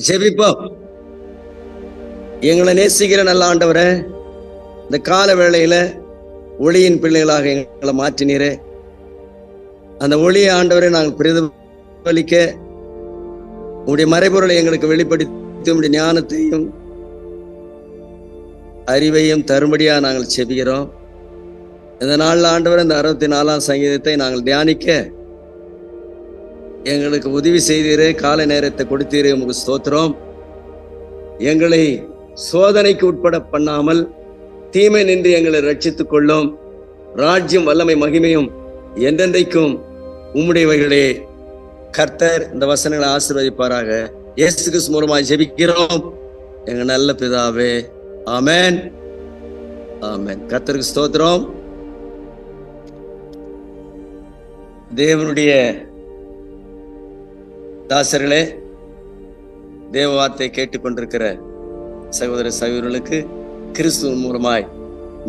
ஜெபிப்போம். எங்களை நேசிக்கிற நல்ல ஆண்டவரே, இந்த கால வேளையில ஒளியின் பிள்ளைகளாக எங்களை மாற்றினீரே. அந்த ஒளியை ஆண்டவரை நாங்கள் பிரதிபலிக்க உங்களுடைய மறைபொருளை எங்களுக்கு வெளிப்படுத்தி உங்களுடைய ஞானத்தையும் அறிவையும் தரும்படியா நாங்கள் செபிக்கிறோம். இந்த நாளில் ஆண்டவர் இந்த 64ஆம் சங்கீதத்தை நாங்கள் தியானிக்க எங்களுக்கு உதவி செய்தீரே, காலை நேரத்தை கொடுத்தீரே, உங்களுக்கு ஸ்தோத்திரம். எங்களை சோதனைக்கு உட்பட பண்ணாமல் தீமை நின்று எங்களை ரட்சித்துக் கொள்ளும். ராஜ்யம் வல்லமை மகிமையும் என்றென்றைக்கும் உம்முடையவைகளே. கர்த்தர் இந்த வசனங்களை ஆசீர்வதிப்பாராக. இயேசு கிறிஸ்து மூலமாய் ஜெபிக்கிறோம் எங்க நல்ல பிதாவே, ஆமென் ஆமென். கர்த்தருக்கு ஸ்தோத்திரம். தேவனுடைய தாசர்களே, தேவ வார்த்தை கேட்டுக்கொண்டிருக்கிற சகோதர சகோதரர்களுக்கு கிறிஸ்துவின் மூலமாய்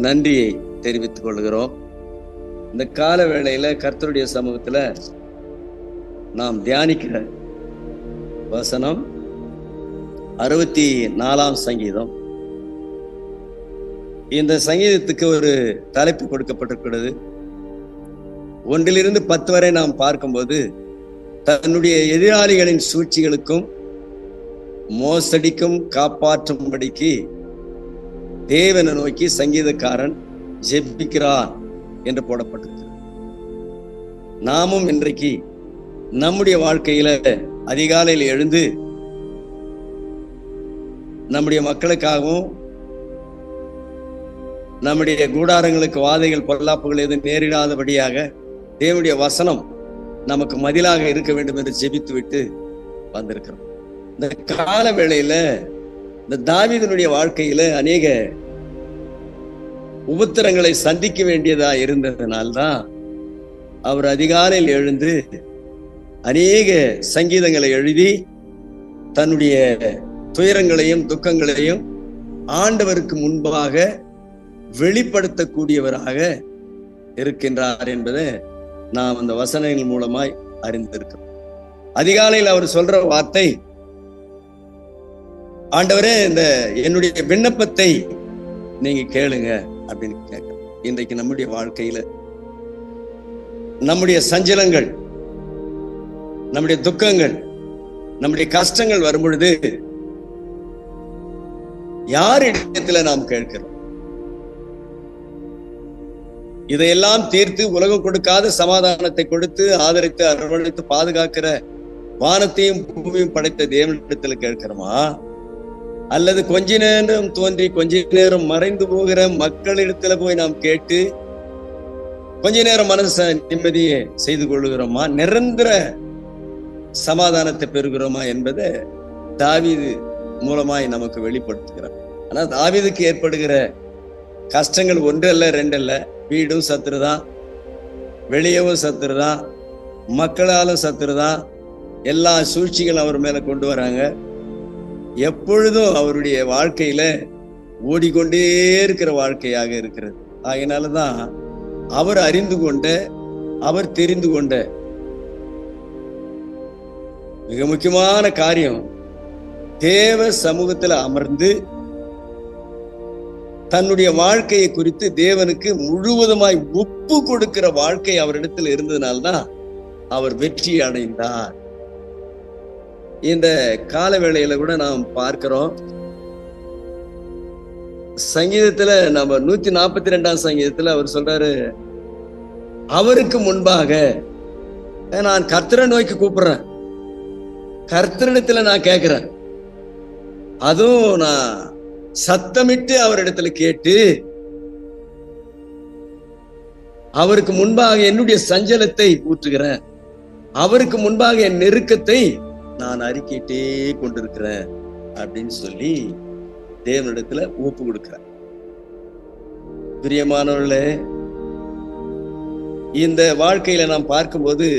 நன்றியை தெரிவித்துக் கொள்கிறோம். இந்த கால வேளையில கர்த்தருடைய சமூகத்துல நாம் தியானிக்கிற வசனம் 64ஆம் சங்கீதம். இந்த சங்கீதத்துக்கு ஒரு தலைப்பு கொடுக்கப்பட்டிருக்கிறது. 1 to 10 வரை நாம் பார்க்கும்போது, தன்னுடைய எதிராளிகளின் சூழ்ச்சிகளுக்கும் மோசடிக்கும் காப்பாற்றும்படிக்கு தேவனை நோக்கி சங்கீதக்காரன் ஜெபிக்கிறான் என்று போடப்பட்டிருக்கிறது. நாமும் இன்றைக்கு நம்முடைய வாழ்க்கையில அதிகாலையில் எழுந்து நம்முடைய மக்களுக்காகவும் நம்முடைய கூடாரங்களுக்கு வாதைகள் பொல்லாப்புகள் எதுவும் நேரிடாதபடியாக தேவனுடைய வசனம் நமக்கு மதிலாக இருக்க வேண்டும் என்று ஜெபித்து விட்டு வந்திருக்கிறோம். இந்த கால வேளையில இந்த தாவீதினுடைய வாழ்க்கையில அநேக உபத்திரங்களை சந்திக்க வேண்டியதா இருந்ததுனால்தான் அவர் அதிகாலையில் எழுந்து அநேக சங்கீதங்களை எழுதி தன்னுடைய துயரங்களையும் துக்கங்களையும் ஆண்டவருக்கு முன்பாக வெளிப்படுத்தக்கூடியவராக இருக்கின்றார் என்பதை நாம் அந்த வசனங்கள் மூலமாய் அறிந்திருக்கிறோம். அதிகாலையில் அவர் சொல்ற வார்த்தை, ஆண்டவரே இந்த என்னுடைய விண்ணப்பத்தை நீங்க கேளுங்க அப்படின்னு கேட்க. இன்றைக்கு நம்முடைய வாழ்க்கையில நம்முடைய சஞ்சலங்கள், நம்முடைய துக்கங்கள், நம்முடைய கஷ்டங்கள் வரும் பொழுது யாரிடத்துல நாம் கேட்கிறோம்? இதையெல்லாம் தீர்த்து உலகம் கொடுக்காத சமாதானத்தை கொடுத்து ஆதரித்து அரவணைத்து பாதுகாக்கிற வானத்தையும் பூமியும் படைத்த தேவனிடத்துல கேட்கிறோமா? அல்லது கொஞ்ச நேரம் தோன்றி கொஞ்ச நேரம் மறைந்து போகிற மக்களிடத்துல போய் நாம் கேட்டு கொஞ்ச நேரம் மனச நிம்மதியை செய்து கொள்ளுகிறோமா? நிரந்தர சமாதானத்தை பெறுகிறோமா என்பதை தாவீது மூலமாய் நமக்கு வெளிப்படுத்துகிறார். ஆனா தாவீதுக்கு ஏற்படுகிற கஷ்டங்கள் 1 அல்ல 2 அல்ல. வீடும் சத்துருதான், வெளியவும் சத்துருதான், மக்களாலும் சத்துருதான். எல்லா சூழ்ச்சிகள் அவர் மேல கொண்டு வராங்க. எப்பொழுதும் அவருடைய வாழ்க்கையில ஓடிக்கொண்டே இருக்கிற வாழ்க்கையாக இருக்கிறது. ஆகையினாலதான் அவர் அறிந்து கொண்ட, அவர் தெரிந்து கொண்ட மிக முக்கியமான காரியம், தேவ சமூகத்துல அமர்ந்து தன்னுடைய வாழ்க்கையை குறித்து தேவனுக்கு முழுவதுமாய் ஒப்பு கொடுக்கிற வாழ்க்கை அவரிடத்தில் இருந்ததுனால்தான் அவர் வெற்றி அடைந்தார். இந்த கால வேளையில கூட நாம் பார்க்கிறோம். சங்கீதத்துல நம்ம 142ஆம் சங்கீதத்துல அவர் சொல்றாரு, அவருக்கு முன்பாக நான் கர்த்தரை நோக்கி கூப்பிடுறேன், கர்த்தரிடத்துல நான் கேட்கிறேன், அதுவும் நான் சத்தமிட்டு அவரிடத்துல கேட்டு அவருக்கு முன்பாக என்னுடைய சஞ்சலத்தை ஊற்றுகிறேன், அவருக்கு முன்பாக என் நெருக்கத்தை நான் அறிக்கையிட்டே கொண்டிருக்கிறேன் அப்படின்னு சொல்லி தேவனிடத்துல ஒப்பு கொடுக்கிறேன். பிரியமானவர்களே, இந்த வாழ்க்கையில நாம் பார்க்கும்போது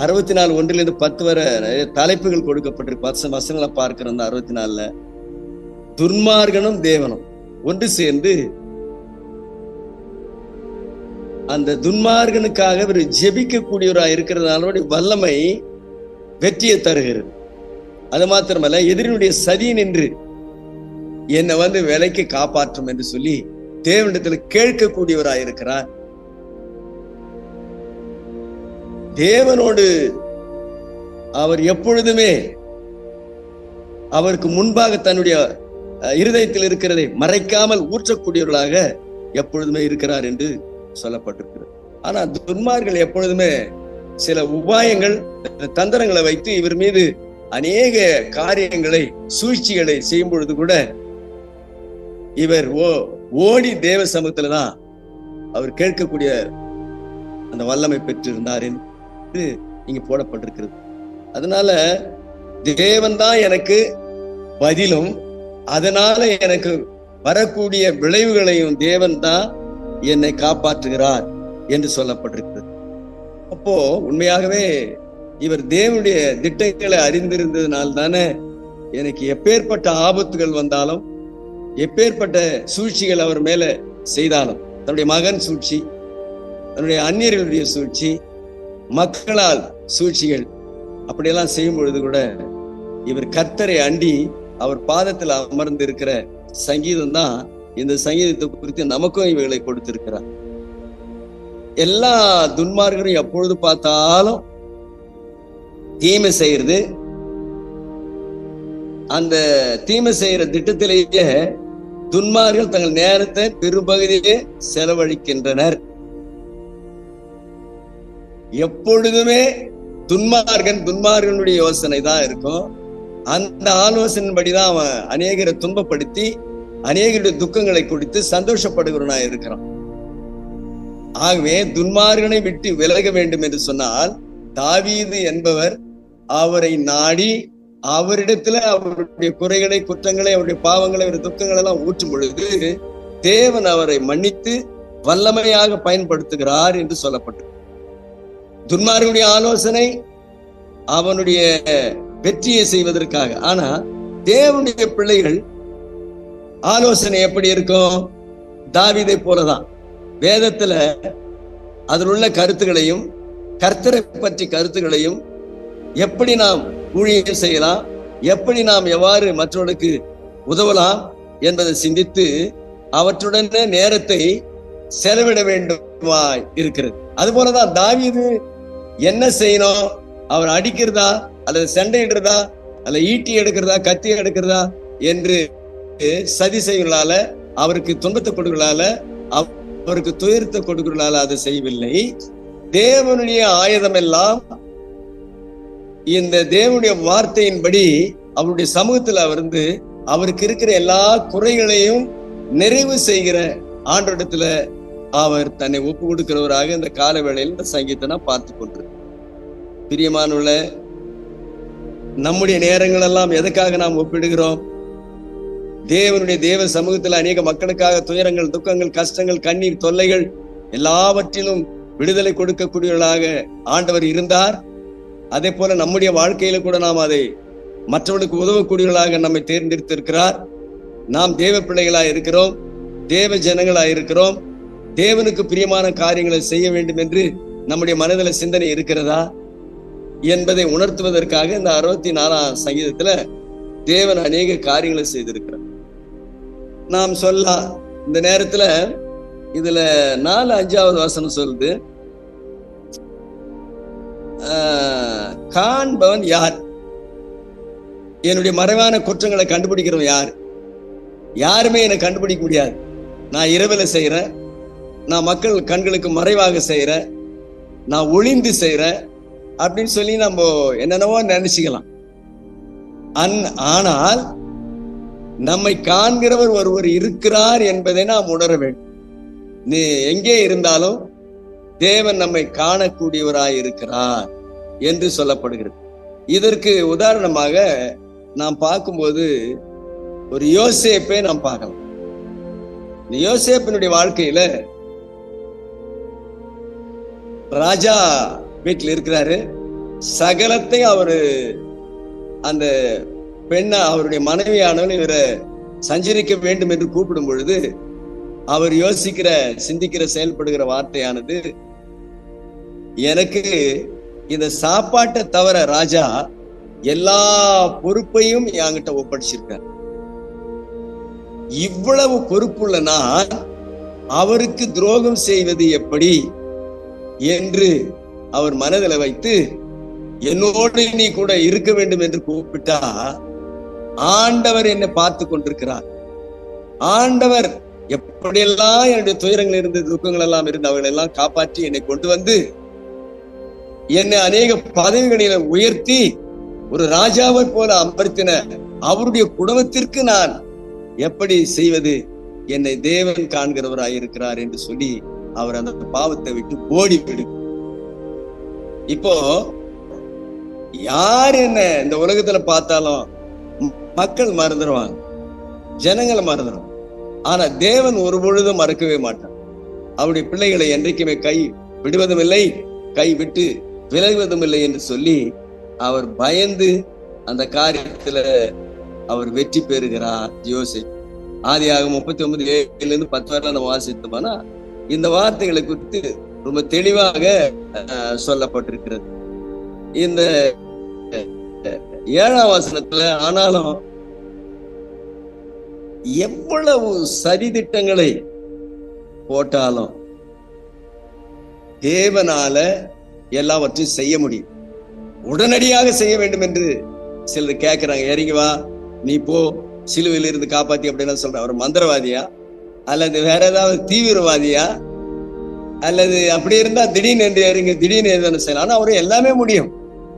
64 1 to 10 வரை தலைப்புகள் கொடுக்கப்பட்டிருக்கு. வசனங்களை பார்க்கிற அந்த 64ல துன்மார்கனும் தேவனும் ஒன்று சேர்ந்து அந்த துன்மார்கனுக்காக ஒரு ஜெபிக்க கூடியவராக இருக்கிறதுனால வல்லமை வெற்றியை தருகிறது. அது மாத்திரமல்ல, எதிரினுடைய சதி நின்று என்னை விலைக்கு காப்பாற்றும் என்று சொல்லி தேவனிடத்தில் கேட்கக்கூடியவராயிருக்கிறார். தேவனோடு அவர் எப்பொழுதுமே அவருக்கு முன்பாக தன்னுடைய இருதயத்தில் இருக்கிறதை மறைக்காமல் ஊற்றக்கூடியவர்களாக எப்பொழுதுமே இருக்கிறார் என்று சொல்லப்பட்டிருக்கிறது. ஆனா துன்மார்கள் எப்பொழுதுமே சில உபாயங்கள், தந்திரங்களை வைத்து இவர் மீது அநேக காரியங்களை, சூழ்ச்சிகளை செய்யும் பொழுது கூட இவர் ஓடி தேவ சமூகத்துலதான் அவர் கேட்கக்கூடிய அந்த வல்லமை பெற்றிருந்தார் என்று இங்க போடப்பட்டிருக்கிறது. அதனால தேவன் தான் எனக்கு பதிலும், அதனால எனக்கு வரக்கூடிய விளைவுகளையும் தேவன் தான் என்னை காப்பாற்றுகிறார் என்று சொல்லப்பட்டிருக்கிறது. அப்போ உண்மையாகவே இவர் தேவனுடைய திட்டங்களை அறிந்திருந்ததுனால தானே எனக்கு எப்பேற்பட்ட ஆபத்துகள் வந்தாலும், எப்பேற்பட்ட சூழ்ச்சிகள் அவர் மேல செய்தாலும், தன்னுடைய மகன் சூழ்ச்சி, தன்னுடைய அந்நியர்களுடைய சூழ்ச்சி, மக்களால் சூழ்ச்சிகள், அப்படியெல்லாம் செய்யும் பொழுது கூட இவர் கர்த்தரை அண்டி அவர் பாதத்தில் அமர்ந்து இருக்கிற சங்கீதம் தான் இந்த சங்கீதத்தை குறித்து நமக்கும் இவைகளை கொடுத்திருக்கிறார். எல்லா துன்மார்களும் எப்பொழுது பார்த்தாலும் தீமை செய்யறது, அந்த தீமை செய்யற திட்டத்திலேயே துன்மார்கள் தங்கள் நேரத்தை பெரும்பகுதியே செலவழிக்கின்றனர். எப்பொழுதுமே துன்மார்களுடைய யோசனை தான் இருக்கும். அந்த ஆலோசனைப்படிதான் அவன் அநேகரை துன்பப்படுத்தி அநேகருடைய துக்கங்களை கொடுத்து சந்தோஷப்படுகிறவனா இருக்கிறான். ஆகவே துன்மார்கனை விட்டு விலக வேண்டும் என்று சொன்னால் தாவீது என்பவர் அவரை நாடி அவரிடத்துல அவருடைய குறைகளை, குற்றங்களை, அவருடைய பாவங்களை, அவருடைய துக்கங்களை எல்லாம் ஊற்றும் பொழுது தேவன் அவரை மன்னித்து வல்லமையாக பயன்படுத்துகிறார் என்று சொல்லப்பட்டது. துன்மார்களுடைய ஆலோசனை அவனுடைய வெற்றியை செய்வதற்காக. ஆனா தேவனுடைய பிள்ளைகள் ஆலோசனை எப்படி இருக்கும்? தாவீதை போலதான் வேதத்துல அதில் உள்ள கருத்துகளையும், கர்த்தரை பற்றி கருத்துகளையும், எப்படி நாம் ஊழியம் செய்யலாம், எப்படி நாம் எவ்வாறு மற்றவர்களுக்கு உதவலாம் என்பதை சிந்தித்து அவற்றுடனே நேரத்தை செலவிட வேண்டுமா இருக்கிறது. அது போலதான் தாவீது என்ன செய்யணும், அவர் அடிக்கிறதா அல்லது சண்டையிடுறதா அல்ல ஈட்டி எடுக்கிறதா கத்தி எடுக்கிறதா என்று சதி செய்வர்களால, அவருக்கு துன்பத்தை கொடுக்கலால, அவருக்கு துயரத்தை கொடுக்கலால அதை செய்யவில்லை. தேவனுடைய ஆயுதம் எல்லாம் இந்த தேவனுடைய வார்த்தையின்படி அவருடைய சமூகத்தில் அமர்ந்து அவருக்கு இருக்கிற எல்லா குறைகளையும் நிறைவு செய்கிற ஆண்டோடத்துல அவர் தன்னை ஒப்பு கொடுக்கிறவராக இந்த கால வேளையில் இந்த சங்கீதத்தை நான் பார்த்து கொண்டிருக்கேன். பிரியமானவர்கள, நம்முடைய நேரங்கள் எல்லாம் எதுக்காக நாம் ஒப்பிடுகிறோம்? தேவனுடைய தேவ சமூகத்தில் அநேக மக்களுக்காக துயரங்கள், துக்கங்கள், கஷ்டங்கள், கண்ணீர், தொல்லைகள் எல்லாவற்றிலும் விடுதலை கொடுக்கக்கூடியவர்களாக ஆண்டவர் இருந்தார். அதே போல நம்முடைய வாழ்க்கையில கூட நாம் அதை மற்றவர்களுக்கு உதவக்கூடியவர்களாக நம்மை தேர்ந்தெடுத்திருக்கிறார். நாம் தேவ பிள்ளைகளாய் இருக்கிறோம், தேவ ஜனங்களாய் இருக்கிறோம். தேவனுக்கு பிரியமான காரியங்களை செய்ய வேண்டும் என்று நம்முடைய மனதில் சிந்தனை இருக்கிறதா என்பதை உணர்த்துவதற்காக இந்த 64ஆம் சங்கீதத்துல தேவன் அநேக காரியங்களை செய்திருக்கிறார். நாம் சொல்லலாம் இந்த நேரத்துல இதுல 4-5வது வசனம் சொல்லுது, காண்பவன் யார்? என்னுடைய மறைவான குற்றங்களை கண்டுபிடிக்கிறவன் யார்? யாருமே என்னை கண்டுபிடிக்க முடியாது. நான் இரவில் செய்யறேன், நான் மக்கள் கண்களுக்கு மறைவாக செய்யறேன், நான் ஒளிந்து செய்யறேன் அப்படின்னு சொல்லி நம்ம என்னென்னவோ நினைச்சுக்கலாம். ஆனால் நம்மை காண்கிறவர் ஒருவர் இருக்கிறார் என்பதை நாம் உணர வேண்டும். நீ எங்கே இருந்தாலும் தேவன் நம்மை காணக்கூடியவராய் இருக்கிறார் என்று சொல்லப்படுகிறது. இதற்கு உதாரணமாக நாம் பார்க்கும்போது ஒரு யோசேப்பை நாம் பார்க்கலாம். இந்த யோசேப்பினுடைய வாழ்க்கையில ராஜா வீட்டில் இருக்கிறாரு. சகலத்தை அவரு அந்த பெண்ணை, அவருடைய மனைவியானவன் இவரை சஞ்சரிக்க வேண்டும் என்று கூப்பிடும் பொழுது அவர் யோசிக்கிற, சிந்திக்கிற, செயல்படுகிற வார்த்தையானது, எனக்கு இந்த சாப்பாட்டை தவிர ராஜா எல்லா பொறுப்பையும் என்கிட்ட ஒப்படைச்சிருக்கார். இவ்வளவு பொறுப்புள்ள நான் அவருக்கு துரோகம் செய்வது எப்படி என்று அவர் மனதில் வைத்து என்னோடு நீ கூட இருக்க வேண்டும் என்று கூப்பிட்டா ஆண்டவர் என்னை பார்த்து கொண்டிருக்கிறார். ஆண்டவர் எப்படியெல்லாம் என்னுடைய துயரங்கள் இருந்து துக்கங்கள் எல்லாம் இருந்து அவர்கள் எல்லாம் காப்பாற்றி என்னை கொண்டு வந்து என்னை அநேக பதவிகளில உயர்த்தி ஒரு ராஜாவை போல அமர்த்தின அவருடைய குடும்பத்திற்கு நான் எப்படி செய்வது? என்னை தேவன் காண்கிறவராயிருக்கிறார் என்று சொல்லி அவர் அந்த பாவத்தை விட்டு ஓடிவிடு. இப்போ யார் என்ன இந்த உலகத்துல பார்த்தாலும் மக்கள் மறந்துடுவாங்க, ஜனங்களை மறந்துடுவாங்க. ஆனா தேவன் ஒரு பொழுதும் மறக்கவே மாட்டார். அவருடைய பிள்ளைகளை என்றைக்குமே கை விடுவதும் இல்லை, கை விட்டு விலகுவதும் இல்லை என்று சொல்லி அவர் பயந்து அந்த காரியத்துல அவர் வெற்றி பெறுகிறார். யோசேப்பு ஆதியாகமம் 39:7-10 வரை நம்ம வாசித்தோம்னா இந்த வார்த்தைகளை குறித்து ரொம்ப தெளிவாக சொல்லப்பட்டிருக்கிறது. இந்த 7ஆம் வசனத்துல ஆனாலும் எவ்வளவு சதித்திட்டங்களை போட்டாலும் தேவனால எல்லாவற்றையும் செய்ய முடியும். உடனடியாக செய்ய வேண்டும் என்று சிலர் கேட்கிறாங்க. இறங்கி வா, நீ போ, சிலுவையில் இருந்து காப்பாத்தி அப்படின்னு சொல்ற. அவர் மந்திரவாதியா அல்லது வேற ஏதாவது தீவிரவாதியா? அல்லது அப்படி இருந்தா திடீர்னு என்று இறங்க, திடீர்னு எதுன்னு செய்யலாம். ஆனா அவரு எல்லாமே முடியும்,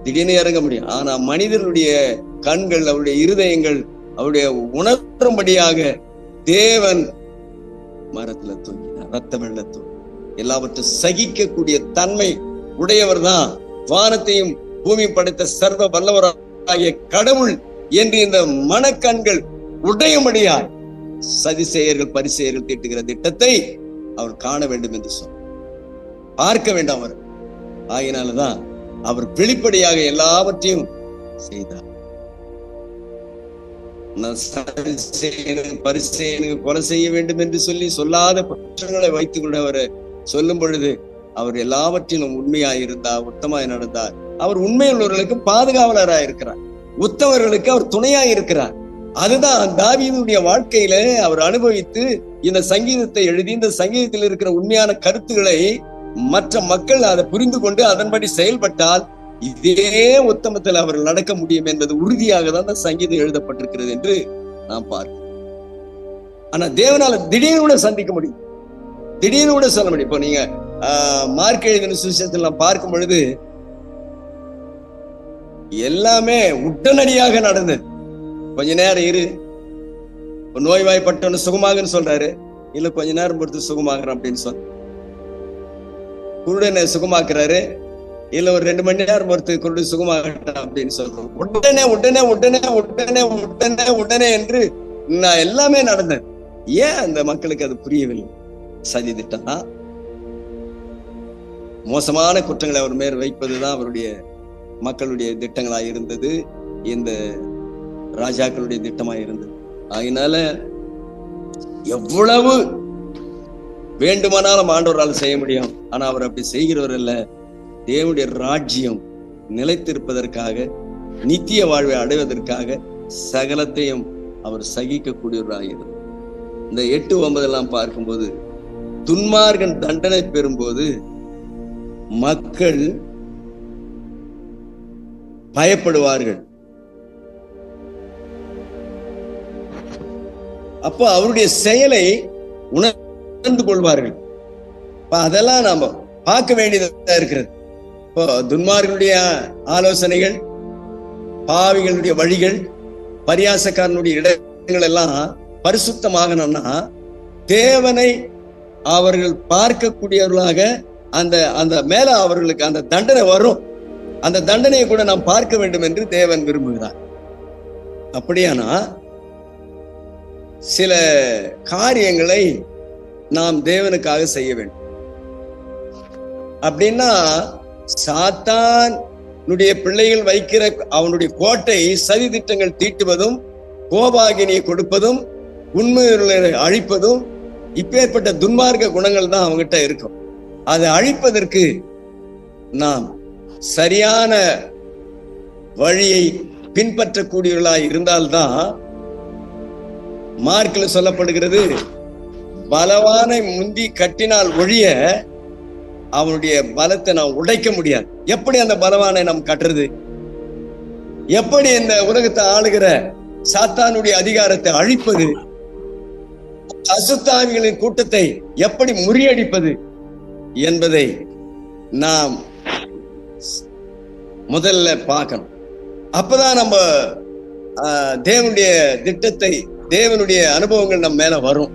திடீர்னு இறங்க முடியும். ஆனா மனிதனுடைய கண்கள், அவருடைய இருதயங்கள் அவருடைய உணரும்படியாக தேவன் மரத்துல தூங்கினார், ரத்த வெள்ளத்தூள் எல்லாவற்றையும் சகிக்கக்கூடிய தன்மை உடையவர் தான் வானத்தையும் பூமியும் படைத்த சர்வ வல்லவராகிய கடவுள் என்று இந்த மனக்கண்கள் உடையும்படியாய் சதிசெயர்கள் பரிசெயர்கள் தீட்டுகிற திட்டத்தை அவர் காண வேண்டும் என்று சொன்னார். பார்க்க வேண்டாம் அவர். ஆகினால்தான் அவர் வெளிப்படையாக எல்லாவற்றையும் செய்தார். பரிசெயனுக்கு கொலை செய்ய வேண்டும் என்று சொல்லி சொல்லாத குற்றங்களை வைத்துக் கொண்டு அவர் சொல்லும் பொழுது அவர் எல்லாவற்றிலும் உண்மையாயிருந்தார், உத்தமாய் நடந்தார். அவர் உண்மையுள்ளவர்களுக்கு பாதுகாவலராக இருக்கிறார், உத்தமர்களுக்கு அவர் துணையாக இருக்கிறார். அதுதான் தாவீதுடைய வாழ்க்கையில அவர் அனுபவித்து இந்த சங்கீதத்தை எழுதி இந்த சங்கீதத்தில் இருக்கிற உண்மையான கருத்துக்களை மற்ற மக்கள் அதை புரிந்து கொண்டு அதன்படி செயல்பட்டால் இதே உத்தமத்தில் அவர்கள் நடக்க முடியும் என்பது உறுதியாக தான் அந்த சங்கீதம் எழுதப்பட்டிருக்கிறது என்று நாம் பார்க்கிறோம். ஆனா தேவனால திடீர்னு கூட சந்திக்க முடியும், திடீர்னு கூட சொல்ல முடியும். இப்போ நீங்க மார்க் எழுதின சுவிசேஷத்தில் நாம் பார்க்கும் பொழுது எல்லாமே உடனடியாக நடந்தது. கொஞ்ச நேரம் இரு, நோய்வாய்ப்பட்டவனு சுகமாகன்னு சொல்றாரு, இல்ல கொஞ்ச நேரம் பொறுத்து சுகமாகறோம் அப்படின்னு சொல்ற. குருடனை சுகமாக்குறாரு, இல்ல ஒரு 2 மணி நேரம் பொறுத்து குருடு சுகமாகட்டும் அப்படின்னு சொல்றோம். உடனே உடனே உடனே உடனே உடனே உடனே என்று எல்லாமே நடந்தது. ஏன் அந்த மக்களுக்கு அது புரியவில்லை? சதி திட்டம் தான், மோசமான குற்றங்களை அவர் மேல் வைப்பதுதான் அவருடைய மக்களுடைய திட்டங்களாக இருந்தது, இந்த ராஜாக்களுடைய திட்டமாக இருந்தது. அதனால எவ்வளவு வேண்டுமானாலும் ஆண்டவரால் செய்ய முடியும். ஆனா அவர் அப்படி செய்கிறவர் அல்ல. தேவனுடைய ராஜ்யம் நிலைத்திருப்பதற்காக, நித்திய வாழ்வை அடைவதற்காக சகலத்தையும் அவர் சகிக்கக்கூடியவராக இருந்தார். இந்த 8-9 பார்க்கும்போது துன்மார்கன் தண்டனை பெறும்போது மக்கள் பயப்படுவார்கள். அப்போ அவருடைய செயலை உணர்ந்து கொள்வார்கள். அதெல்லாம் நாம பார்க்க வேண்டியதா இருக்கிறது. இப்போ துன்மார்களுடைய ஆலோசனைகள், பாவிகளுடைய வழிகள், பரியாசக்காரனுடைய இடங்கள் எல்லாம் பரிசுத்தமாகணும்னா தேவனை அவர்கள் பார்க்கக்கூடியவர்களாக அந்த அந்த மேல அவர்களுக்கு அந்த தண்டனை வரும். அந்த தண்டனையை கூட நாம் பார்க்க வேண்டும் என்று தேவன் விரும்புகிறார். அப்படியானா சில காரியங்களை நாம் தேவனுக்காக செய்ய வேண்டும். அப்படின்னா சாத்தானுடைய பிள்ளைகள் வைக்கிற அவனுடைய கோட்டை சதி திட்டங்கள் தீட்டுவதும், கோபாகினியை கொடுப்பதும், உண்மையை அழிப்பதும், இப்பேற்பட்ட துன்மார்க்க குணங்கள் தான் அவங்ககிட்ட இருக்கும். அதை அழிப்பதற்கு நாம் சரியான வழியை பின்பற்றக்கூடியவர்களாய் இருந்தால்தான் மார்க்கில் சொல்லப்படுகிறது, பலவானை முந்தி கட்டினால் ஒழிய அவனுடைய பலத்தை நாம் உடைக்க முடியாது. எப்படி அந்த பலவானை நாம் கட்டுறது? எப்படி இந்த உலகத்தை ஆளுகிற சாத்தானுடைய அதிகாரத்தை அழிப்பது? அசுத்தாவிகளின் கூட்டத்தை எப்படி முறியடிப்பது என்பதை நாம் முதல்ல பார்க்கணும். அப்பதான் நம்ம தேவனுடைய திட்டத்தை, தேவனுடைய அனுபவங்கள் நம்ம மேல வரும்.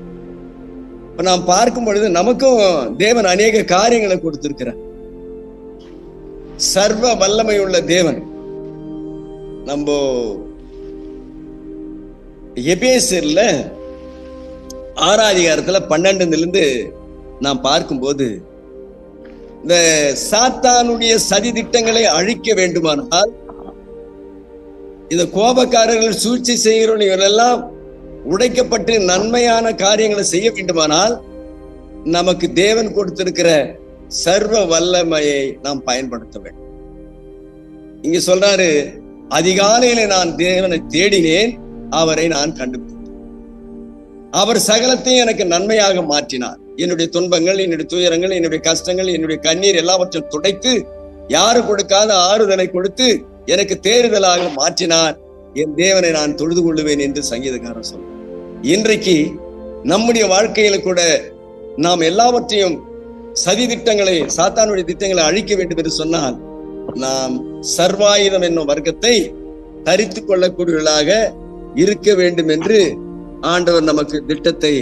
இப்ப நாம் பார்க்கும் பொழுது நமக்கும் தேவன் அநேக காரியங்களை கொடுத்திருக்கிறார். சர்வ வல்லமை உள்ள தேவன். நம்ம எபேசியர்ல 6ஆம் அதிகாரத்துல 12 நாம் பார்க்கும்போது, இந்த சாத்தானுடைய சதி திட்டங்களை அழிக்க வேண்டுமானால், இந்த கோபக்காரர்கள் சூழ்ச்சி செய்கிறவர்கள் இவரெல்லாம் உடைக்கப்பட்டு நன்மையான காரியங்களை செய்ய வேண்டுமானால், நமக்கு தேவன் கொடுத்திருக்கிற சர்வ வல்லமையை நாம் பயன்படுத்த வேண்டும். இங்க சொல்றாரு, அதிகாலையில நான் தேவனை தேடினேன், அவரை நான் கண்டுபிடித்தேன். அவர் சகலத்தையும் எனக்கு நன்மையாக மாற்றினார். என்னுடைய துன்பங்கள், என்னுடைய துயரங்கள், என்னுடைய கஷ்டங்கள், என்னுடைய கண்ணீர் எல்லாவற்றையும் துடைத்து யாரு கொடுக்காத ஆறுதலை கொடுத்து எனக்கு தேறுதலாக மாற்றினார். என் தேவனை நான் தொழுது கொள்ளுவேன் என்று சங்கீதக்காரன் சொல்றார். இன்றைக்கு நம்முடைய வாழ்க்கையில கூட நாம் எல்லாவற்றையும் சதி திட்டங்களை, சாத்தானுடைய திட்டங்களை அழிக்க வேண்டும் என்று சொன்னால், நாம் சர்வாயுதம் என்னும் வர்க்கத்தை தரித்து கொள்ளக்கூடியவர்களாக இருக்க வேண்டும் என்று ஆண்டவர் நமக்கு திட்டத்தை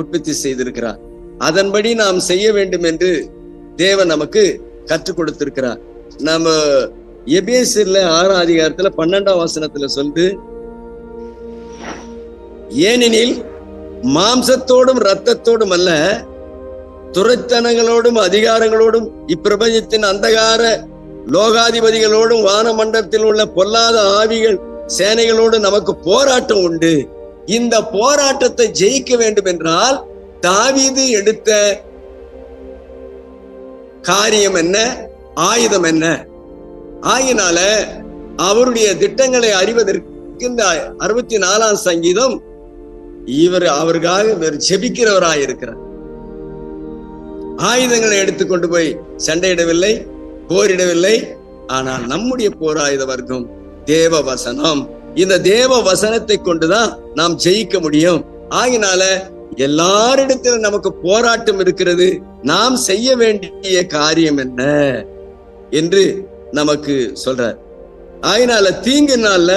உற்பத்தி செய்திருக்கிறார். அதன்படி நாம் செய்ய வேண்டும் என்று தேவன் நமக்கு கற்றுக் கொடுத்திருக்கிறார். நம்ம எபேசியர்ல 6ஆம் அதிகாரத்துல 12ஆம் வசனத்துல சொல்லு, ஏனெனில் மாம்சத்தோடும் இரத்தத்தோடும் அல்ல, துரைத்தனங்களோடும் அதிகாரங்களோடும் இப்பிரபஞ்சத்தின் அந்தகார லோகாதிபதிகளோடும் வானமண்டலத்தில் உள்ள பொல்லாத ஆவிகள் சேனைகளோடு நமக்கு போராட்டம் உண்டு. இந்த போராட்டத்தை ஜெயிக்க வேண்டும் என்றால் தாவீது எடுத்த காரியம் என்ன, ஆயுதம் என்ன? ஆகினால அவருடைய திட்டங்களை அறிவதற்கு இந்த 64ஆம் சங்கீதம் அவருக்காக ஜெபிக்கிறவராய் இருக்கிறார். ஆயுதங்களை எடுத்துக்கொண்டு போய் சண்டையிடவில்லை, போரிடவில்லை. ஆனால் நம்முடைய போராயுத வர்க்கம் தேவ வசனம். இந்த தேவ வசனத்தை கொண்டுதான் நாம் ஜெயிக்க முடியும். ஆகினால எல்லாரிடத்திலும் நமக்கு போராட்டம் இருக்கிறது. நாம் செய்ய வேண்டிய காரியம் என்ன என்று நமக்கு சொல்றார். ஆகினால தீங்கு நாள்ல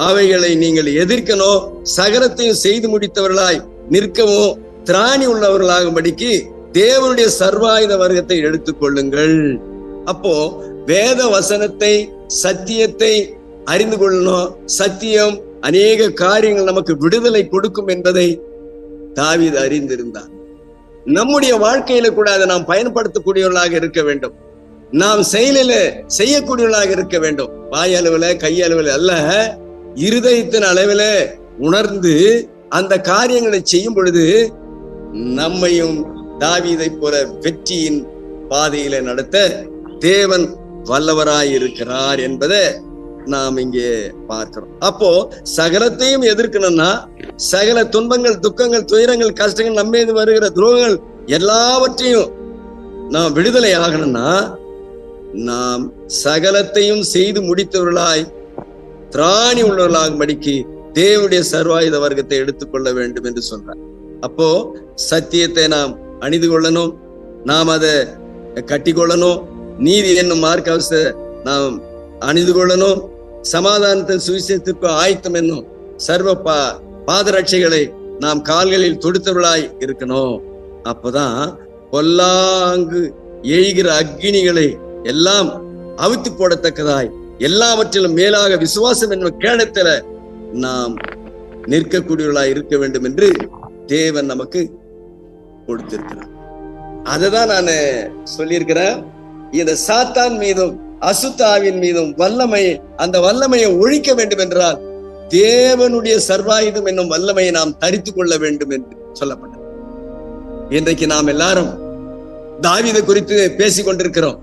அவைகளை நீங்கள் எதிர்க்கணும், சகலத்தையும் செய்து முடித்தவர்களாய் நிற்கவும் திராணி உள்ளவர்களாகும்படிக்கு தேவனுடைய சர்வாயுத வர்க்கத்தை எடுத்துக்கொள்ளுங்கள். அப்போ வேத வசனத்தை, சத்தியத்தை அறிந்து கொள்ளணும். சத்தியம் அநேக காரியங்கள் நமக்கு விடுதலை கொடுக்கும் என்பதை தாவீது அறிந்திருந்தார். நம்முடைய வாழ்க்கையில கூட அதை நாம் பயன்படுத்தக்கூடியவர்களாக இருக்க வேண்டும். நாம் செயலில செய்யக்கூடியவர்களாக இருக்க வேண்டும். வாயளவுல, கையளவுல அல்ல, இருதயத்தின் அளவில் உணர்ந்து அந்த காரியங்களை செய்யும் பொழுது நம்மையும் தாவீதை போல வெற்றியின் பாதையில நடத்த தேவன் வல்லவராய் இருக்கிறார் என்பதை நாம் இங்கே பார்க்கிறோம். அப்போ சகலத்தையும் எதிர்க்கணும்னா, சகல துன்பங்கள், துக்கங்கள், துயரங்கள், கஷ்டங்கள், நம்ம மீது வருகிற துரோகங்கள் எல்லாவற்றையும் நாம் விடுதலை ஆகணும்னா, நாம் சகலத்தையும் செய்து முடித்தவர்களாய் திராணி உள்ளவர்களாகும்படிக்கு தேவனுடைய சர்வாயுத வர்க்கத்தை எடுத்துக்கொள்ள வேண்டும் என்று சொல்றார். அப்போ சத்தியத்தை நாம் அணிந்து கொள்ளணும், நாம் அதை கட்டி கொள்ளணும். நீதி என்னும் மார்க்கவசத்தை நாம் அணிந்து கொள்ளணும். சமாதானத்தின் சுவிசேஷத்திற்கு ஆயத்தம் என்னும் சர்வ பாதரட்சைகளை நாம் கால்களில் தொடுத்தவர்களாய் இருக்கணும். அப்பதான் பொல்லாங்கு எழுகிற அக்னிகளை எல்லாம் அவித்து போடத்தக்கதாய் எல்லாவற்றிலும் மேலாக விசுவாசம் என்னும் கேடத்துல நாம் நிற்கக்கூடியவர்களாய் இருக்க வேண்டும் என்று தேவன் நமக்கு கொடுத்திருக்கிறார். அததான் நான் சொல்லியிருக்கிறேன். இந்த சாத்தான் மீதும் அசுத்தாவின் மீதும் வல்லமையை, அந்த வல்லமையை ஒழிக்க வேண்டும் என்றால் தேவனுடைய சர்வாயுதம் என்னும் வல்லமையை நாம் தரித்து கொள்ள வேண்டும் என்று சொல்லப்பட்டது. இன்றைக்கு நாம் எல்லாரும் தாவீதை குறித்து பேசிக் கொண்டிருக்கிறோம்.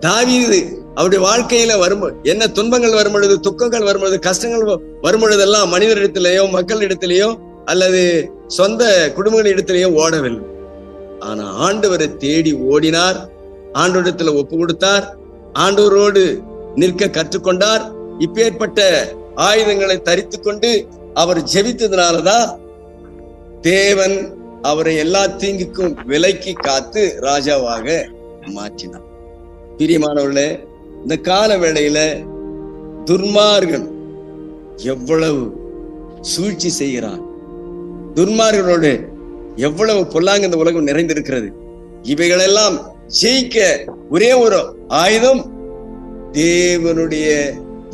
தாவீது அவருடைய வாழ்க்கையில வரும் என்ன துன்பங்கள் வரும் பொழுது, துக்கங்கள் வரும் பொழுது, கஷ்டங்கள் வரும் பொழுதெல்லாம் மனிதரிடத்திலேயோ மக்களிடத்திலேயோ அல்லது சொந்த குடும்பங்களிடத்திலேயோ ஓடவில்லை. ஆனா ஆண்டவரை தேடி ஓடினார், ஆண்டவரிடத்துல ஒப்பு கொடுத்தார், ஆண்டவரோடு நிற்க கற்றுக்கொண்டார். இப்பேற்பட்ட ஆயுதங்களை தரித்து கொண்டு அவர் ஜெபித்ததுனாலதான் தேவன் அவரை எல்லா தீங்குக்கும் விலக்கி காத்து ராஜாவாக மாற்றினார். பிரியமானவர்களே, இந்த கால வேளையில துன்மார்கன் எவ்வளவு சூழ்ச்சி செய்கிறான், துன்மார்களோடு எவ்வளவு பொல்லாங்க இந்த உலகம் நிறைந்திருக்கிறது. இவைகளெல்லாம் ஜெயிக்க ஒரே ஒரு ஆயுதம் தேவனுடைய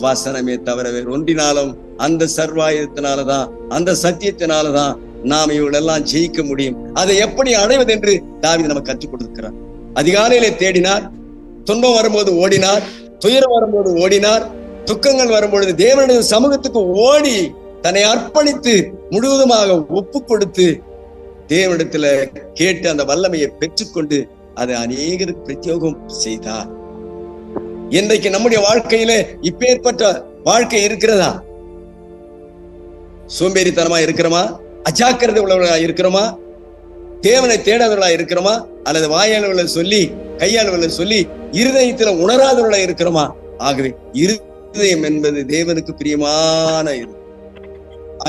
வசனமே தவிர வேறு ஒன்றினாலும் அந்த சர்வாயுதத்தினாலதான், அந்த சத்தியத்தினாலதான் நாம் இவங்களெல்லாம் ஜெயிக்க முடியும். அதை எப்படி அடைவது என்று தாவீது நமக்கு கற்றுக் கொடுத்திருக்கிறார். அதிகாலையிலே தேடினார், துன்பம் வரும்போது ஓடினார், துயரம் வரும்போது ஓடினார், துக்கங்கள் வரும்பொழுது தேவனுடைய சமூகத்துக்கு ஓடி தன்னை அர்ப்பணித்து முழுவதுமாக ஒப்பு கொடுத்து தேவனிடத்துல கேட்டு அந்த வல்லமையை பெற்றுக்கொண்டு அதை அநேகருக்கு பிரத்யோகம் செய்தார். இன்றைக்கு நம்முடைய வாழ்க்கையில இப்பேற்பட்ட வாழ்க்கை இருக்கிறதா? சோம்பேறித்தனமா இருக்கிறோமா? அஜாக்கிரதை உள்ளவர்களா இருக்கிறோமா? தேவனை தேடாதவர்களா இருக்கிறோமா? அல்லது வாயாளர்களை சொல்லி கையாளர்களை சொல்லி இருதயத்துல உணராதவர்களா இருக்கிறோமா? ஆகவே இருதயம் என்பது தேவனுக்கு பிரியமான இது.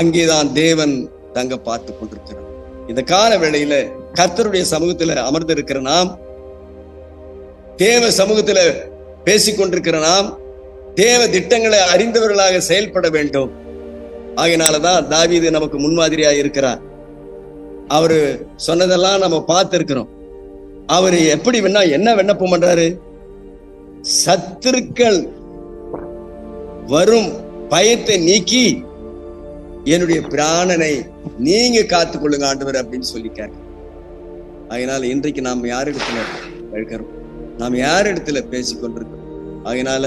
அங்கேதான் தேவன் தங்க பார்த்து கொண்டிருக்கிறார். இந்த கால வேளையில கர்த்தருடைய சமூகத்துல அமர்ந்திருக்கிற நாம், தேவ சமூகத்துல பேசிக்கொண்டிருக்கிற நாம், தேவ திட்டங்களை அறிந்தவர்களாக செயல்பட வேண்டும். ஆகையினாலதான் தாவீது நமக்கு முன்மாதிரியாக இருக்கிறார். அவரு சொன்னதெல்லாம் நம்ம பார்த்திருக்கிறோம். அவரு எப்படி என்ன விண்ணப்பம் பண்றாரு? சத்துருக்கள் வரும் பயத்தை நீக்கி என்னுடைய பிராணனை நீங்க காத்துக் கொள்ளுங்க ஆண்டவர் அப்படின்னு சொல்லிக்காரு. அதனால இன்றைக்கு நாம் யாரிடத்துல இருக்கிறோம், நாம் யாரிடத்துல பேசிக்கொண்டிருக்கிறோம்? அதனால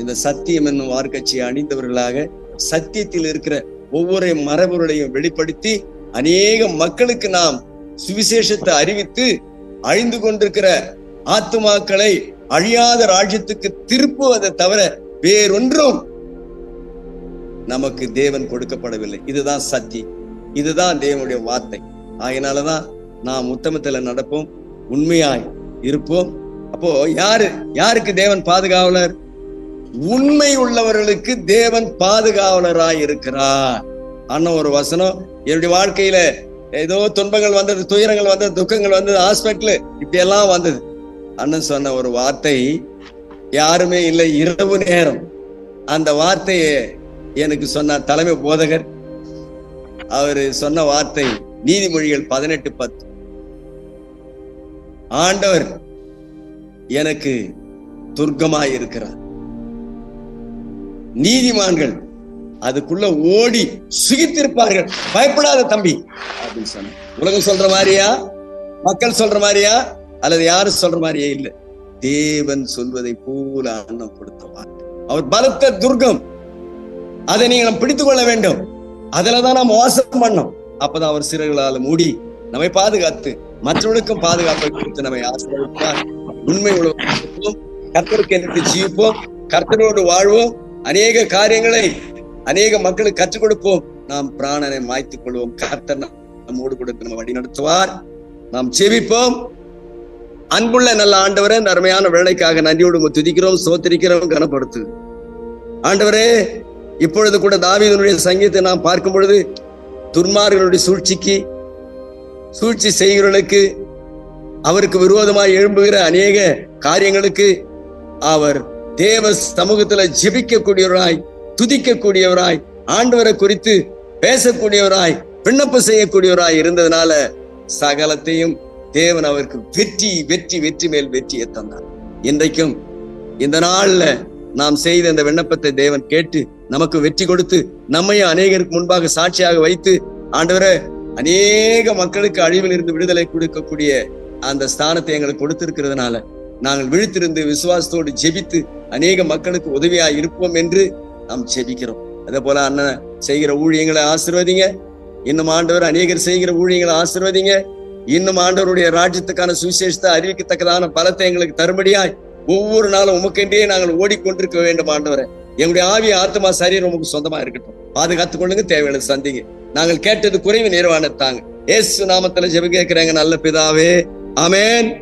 இந்த சத்தியம் என்னும் வார்க்கட்சியை அணிந்தவர்களாக சத்தியத்தில் இருக்கிற ஒவ்வொரு மரபொருளையும் வெளிப்படுத்தி அநேக மக்களுக்கு நாம் சுவிசேஷத்தை அறிவித்து அழிந்து கொண்டிருக்கிற ஆத்துமாக்களை அழியாத ராஜ்யத்துக்கு திருப்புவதை தவிர வேறொன்றும் நமக்கு தேவன் கொடுக்கப்படவில்லை. இதுதான் சத்தியம், இதுதான் தேவனுடைய வார்த்தை. ஆகையினாலதான் நாம் உத்தமத்துல நடப்போம், உண்மையாய் இருப்போம். அப்போ யாருக்கு தேவன் பாதுகாவலர்? உண்மை உள்ளவர்களுக்கு தேவன் பாதுகாவலராய் இருக்கிறார். அண்ணன் ஒரு வசனம், என்னுடைய வாழ்க்கையில ஏதோ துன்பங்கள் வந்தது, துயரங்கள் வந்தது, துக்கங்கள் வந்தது, ஹாஸ்பிட்டல் இப்படி எல்லாம் வந்தது. அண்ணன் சொன்ன ஒரு வார்த்தை, யாருமே இல்லை இரவு நேரம். அந்த வார்த்தையை எனக்கு சொன்ன தலைமை போதகர், அவரு சொன்ன வார்த்தை நீதிமொழிகள் 18:10. ஆண்டவர் எனக்கு துர்க்கமாய் இருக்கிறார், நீதிமான்கள் அதுக்குள்ள ஓடி சுகித்திருப்பார்கள், பயப்படாத தம்பி அப்படின்னு சொன்ன. உலகம் சொல்ற மாதிரியா, மக்கள் சொல்ற மாதிரியா, அல்லது யாரும் சொல்ற மாதிரியே இல்லை. தேவன் சொல்வதை போல அன்னம் கொடுத்த வார்த்தை. அவர் பலத்த துர்க்கம், அதை நீங்க நம்ம பிடித்துக் கொள்ள வேண்டும். அதுலதான் நாம் வாசம் பண்ணோம். அப்பதான் அவர் சிறகுகளால மூடி நம்மை பாதுகாத்து மற்றவர்களுக்கும் பாதுகாப்பை கொடுத்து நம்மை ஆசீர்வதிப்பார். உண்மை உலகம் கர்த்தருக்கு என்று ஜீவிப்போம், கர்த்தரோடு வாழ்வோம், அநேக காரியங்களை அநேக மக்களுக்கு கற்றுக் கொடுப்போம். நாம் பிராணனை மாய்த்துக் கொள்வோம். கர்த்தர் நம்மோடு கொடுத்து நம்ம வழி நடத்துவார். நாம் ஜெபிப்போம். அன்புள்ள நல்ல ஆண்டவரே, இந்த அருமையான வேலைக்காக நன்றியோடு துதிக்கிறோம், சோத்திரிக்கிறோம், கனப்படுத்து. ஆண்டவரே, இப்பொழுது கூட தாவீதுனுடைய சங்கீதத்தை நாம் பார்க்கும் பொழுது துன்மார்களுடைய சூழ்ச்சி செய்கிறவர்களுக்கு, அவருக்கு விரோதமாய் எழும்புகிற அநேக காரியங்களுக்கு அவர் தேவ சமூகத்துல ஜெபிக்கக்கூடியவராய், துதிக்கக்கூடியவராய், ஆண்டவரை குறித்து பேசக்கூடியவராய், விண்ணப்பம் செய்யக்கூடியவராய் இருந்ததுனால சகலத்தையும் தேவன் அவருக்கு வெற்றி வெற்றி வெற்றி மேல் வெற்றியை தந்தார். இன்றைக்கும் இந்த நாள்ல நாம் செய்த இந்த விண்ணப்பத்தை தேவன் கேட்டு நமக்கு வெற்றி கொடுத்து நம்மையும் அநேகருக்கு முன்பாக சாட்சியாக வைத்து ஆண்டவரே அநேக மக்களுக்கு அழிவில் இருந்து விடுதலை கொடுக்கக்கூடிய அந்த ஸ்தானத்தை எங்களுக்கு கொடுத்திருக்கிறதுனால நாங்கள் விழித்திருந்து விசுவாசத்தோடு ஜெபித்து அநேக மக்களுக்கு உதவியா இருப்போம் என்று நாம் ஜெபிக்கிறோம். அதே போல அண்ணன் செய்கிற ஊழியங்களை ஆசீர்வதிங்க. இன்னும் ஆண்டவர் அநேகர் செய்கிற ஊழியங்களை ஆசீர்வதிங்க. இன்னும் ஆண்டவருடைய ராஜ்யத்துக்கான சுவிசேஷத்தை அறிவிக்கத்தக்கதான பலத்தை எங்களுக்கு தரும்படியாய் ஒவ்வொரு நாளும் உமக்கென்றே நாங்கள் ஓடிக்கொண்டிருக்க வேண்டும் ஆண்டவரே. எங்களுடைய ஆவி, ஆத்மா, சரீரம் உமக்கு சொந்தமா இருக்கட்டும். பாதுகாத்துக் கொள்ளுங்க, தேவையான சந்திங்க. நாங்கள் கேட்டது குறைவு நிறைவான தாங்க. இயேசு நாமத்துல ஜெபம் கேட்கிறேங்க நல்ல பிதாவே, ஆமென்.